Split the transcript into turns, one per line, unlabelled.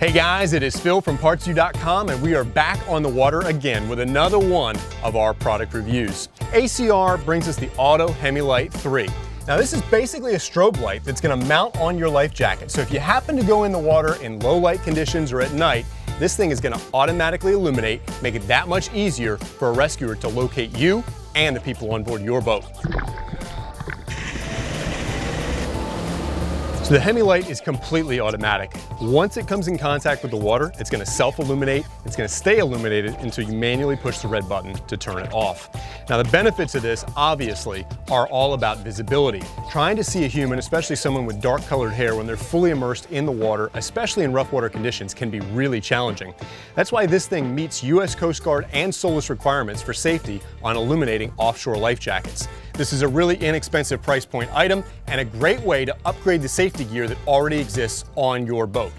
Hey guys, it is Phil from PartsU.com and we are back on the water again with another one of our product reviews. ACR brings us the Auto Hemilight 3. Now this is basically a strobe light that's going to mount on your life jacket. So if you happen to go in the water in low light conditions or at night, this thing is going to automatically illuminate, make it that much easier for a rescuer to locate you and the people on board your boat. So the Hemilight is completely automatic. Once it comes in contact with the water, it's going to self-illuminate. It's going to stay illuminated until you manually push the red button to turn it off. Now the benefits of this, obviously, are all about visibility. Trying to see a human, especially someone with dark colored hair, when they're fully immersed in the water, especially in rough water conditions, can be really challenging. That's why this thing meets U.S. Coast Guard and SOLAS requirements for safety on illuminating offshore life jackets. This is a really inexpensive price point item and a great way to upgrade the safety gear that already exists on your boat.